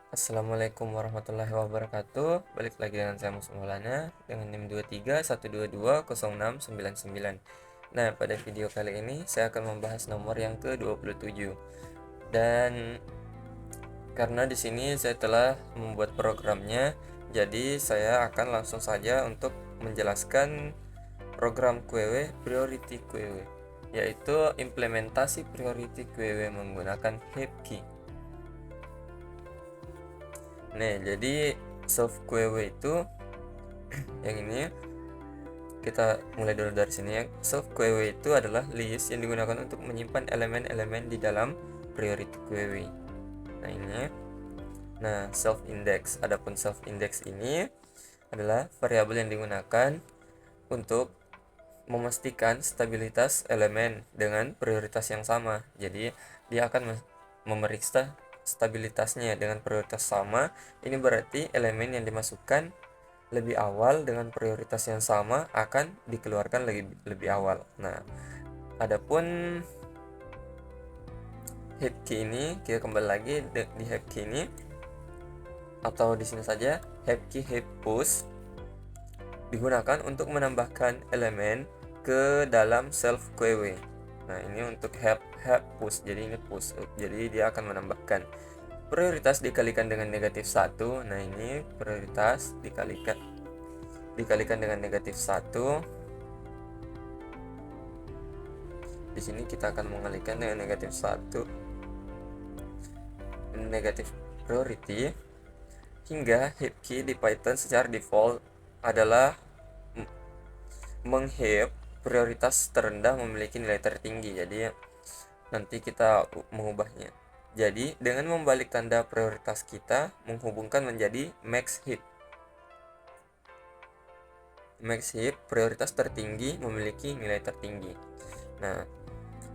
Assalamualaikum warahmatullahi wabarakatuh. Balik lagi dengan saya Mus Maulana dengan NIM 23122069. Nah, pada video kali ini saya akan membahas nomor yang ke-27. Dan karena di sini saya telah membuat programnya, jadi saya akan langsung saja untuk menjelaskan program QW Priority QW, yaitu implementasi Priority QW menggunakan HipKey. Nah, jadi self QW itu yang ini kita mulai dulu dari sini ya. Self QW itu adalah list yang digunakan untuk menyimpan elemen-elemen di dalam priority QW. Nah, ini. Nah, self index. Adapun self index ini adalah variabel yang digunakan untuk memastikan stabilitas elemen dengan prioritas yang sama. Jadi, dia akan memeriksa stabilitasnya dengan prioritas sama. Ini berarti elemen yang dimasukkan lebih awal dengan prioritas yang sama akan dikeluarkan lebih awal. Nah, adapun heap key ini, kita kembali lagi di heap key ini, atau di sini saja heap key heap push digunakan untuk menambahkan elemen ke dalam self QW. Nah, ini untuk heap push, jadi ini push, jadi dia akan menambahkan prioritas dikalikan dengan negatif 1. Nah, ini prioritas dikalikan dengan negatif 1. Di sini kita akan mengalikan dengan negatif 1 negatif priority, hingga heap key di Python secara default adalah mengheap prioritas terendah memiliki nilai tertinggi. Jadi nanti kita mengubahnya. Jadi dengan membalik tanda prioritas kita menghubungkan menjadi max heap. Max heap prioritas tertinggi memiliki nilai tertinggi. Nah,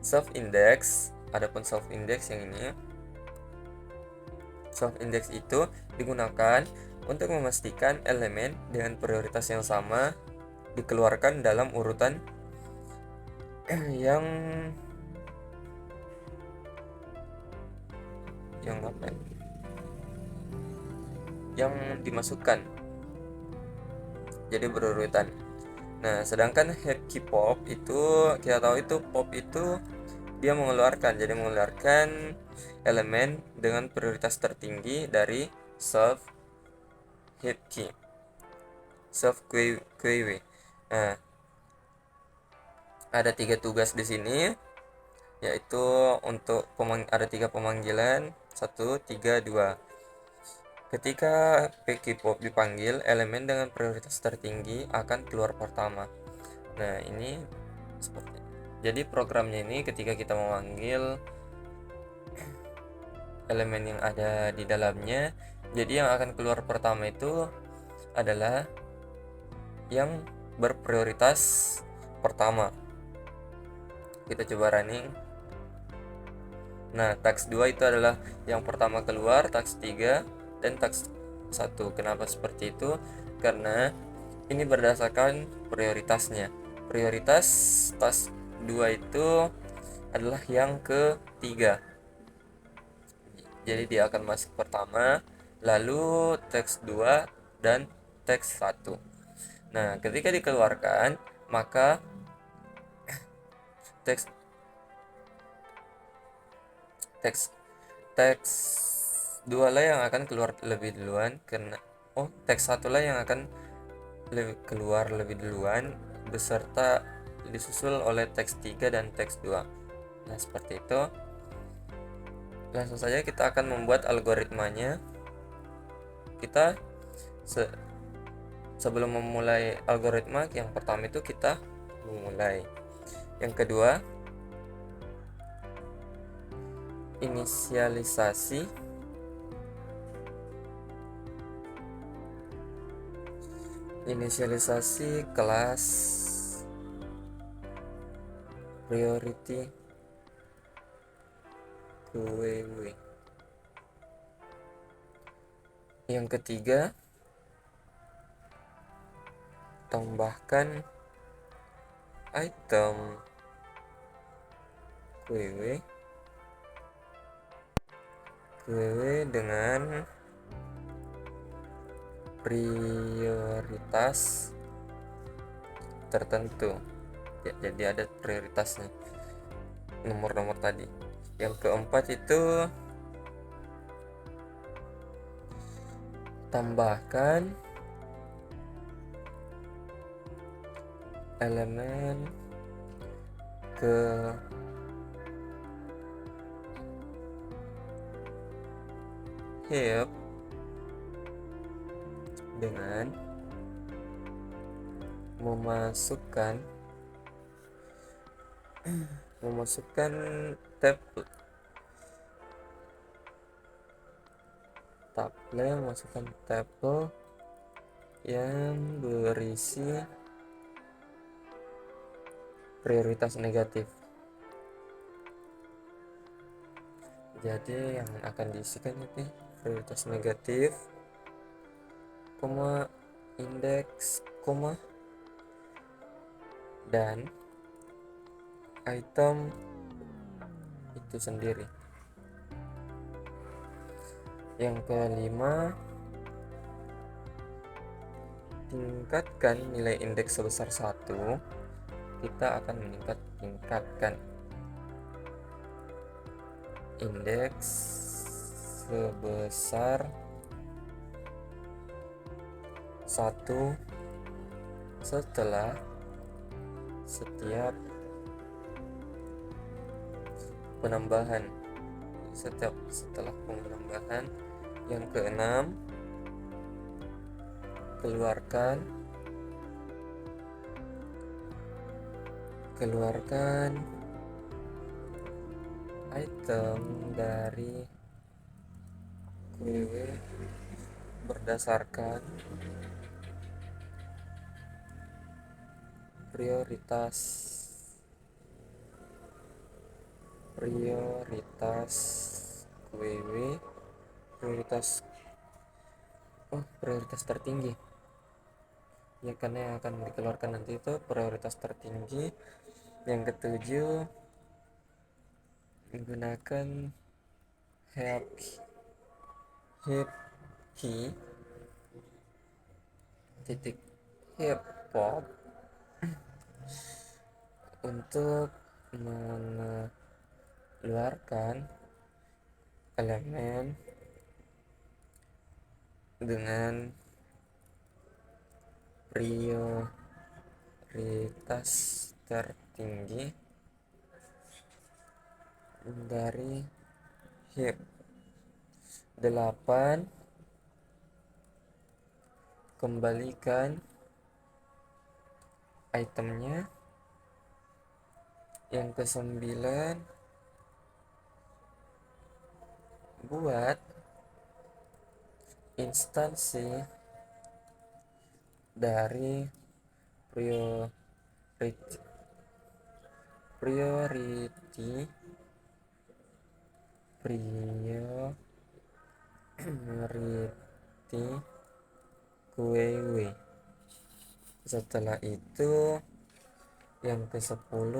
self index, adapun self index yang ini, self index itu digunakan untuk memastikan elemen dengan prioritas yang sama dikeluarkan dalam urutan yang apa? Yang dimasukkan. Jadi berurutan. Nah, sedangkan heap key pop itu kita tahu itu pop itu dia mengeluarkan elemen dengan prioritas tertinggi dari self heap key, self QW. Nah, ada 3 tugas di sini, yaitu untuk ada 3 pemanggilan 1, 3, 2. Ketika pkpop dipanggil, elemen dengan prioritas tertinggi akan keluar pertama. Nah, ini seperti. Jadi programnya ini ketika kita memanggil elemen yang ada di dalamnya, jadi yang akan keluar pertama itu adalah yang berprioritas pertama. Kita coba running. Nah, task 2 itu adalah yang pertama keluar, task 3 dan task 1. Kenapa seperti itu? Karena ini berdasarkan prioritasnya. Prioritas task 2 itu adalah yang ketiga. Jadi dia akan masuk pertama, lalu teks 2 dan teks 1. Nah, ketika dikeluarkan, maka teks teks teks 2 lah yang akan keluar lebih duluan, karena teks 1 lah yang akan keluar lebih duluan beserta disusul oleh teks 3 dan teks 2. Nah, seperti itu. Langsung saja kita akan membuat algoritmanya. Kita sebelum memulai algoritma, yang pertama itu kita memulai. Yang kedua, inisialisasi kelas priority QW. Yang ketiga, tambahkan item QW dengan prioritas tertentu ya, jadi ada prioritasnya nomor-nomor tadi. Yang keempat itu tambahkan elemen ke heap dengan memasukkan tuple masukkan tuple yang berisi prioritas negatif. Jadi yang akan diisikan itu prioritas negatif, koma, indeks, koma, dan item itu sendiri. Yang kelima, tingkatkan nilai indeks sebesar 1. Kita akan tingkatkan indeks sebesar 1 setelah setiap penambahan. Setelah penambahan. Yang keenam, keluarkan item dari QW berdasarkan prioritas QW, prioritas tertinggi ya, karena yang akan dikeluarkan nanti itu prioritas tertinggi. Yang ketujuh, menggunakan heap key titik heap pop untuk mengeluarkan elemen dengan prioritas tertinggi dari heap. 8, kembalikan itemnya. Yang ke-9, buat instansi dari priority QW. Setelah itu yang ke-10,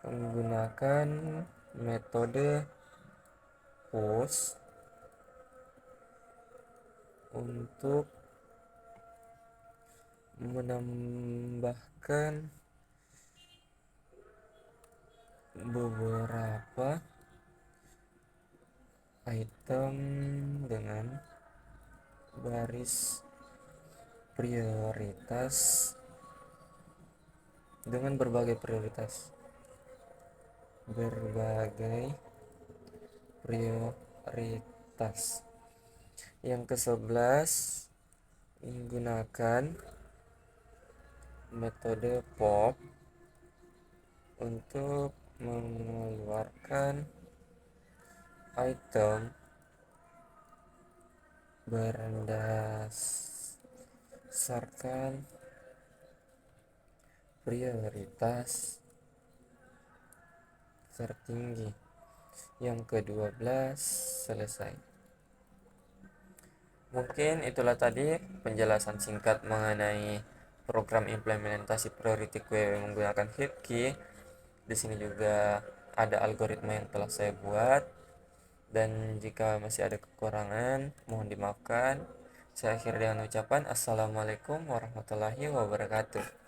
menggunakan metode push untuk menambahkan beberapa item dengan baris prioritas dengan berbagai prioritas. Yang ke-11, menggunakan metode pop untuk mengeluarkan item berdasarkan prioritas tertinggi. Yang ke-12 selesai. Mungkin itulah tadi penjelasan singkat mengenai program implementasi priority queue menggunakan heap key. Di sini juga ada algoritma yang telah saya buat, Dan jika masih ada kekurangan, mohon dimaafkan. Saya akhiri dengan ucapan Assalamualaikum warahmatullahi wabarakatuh.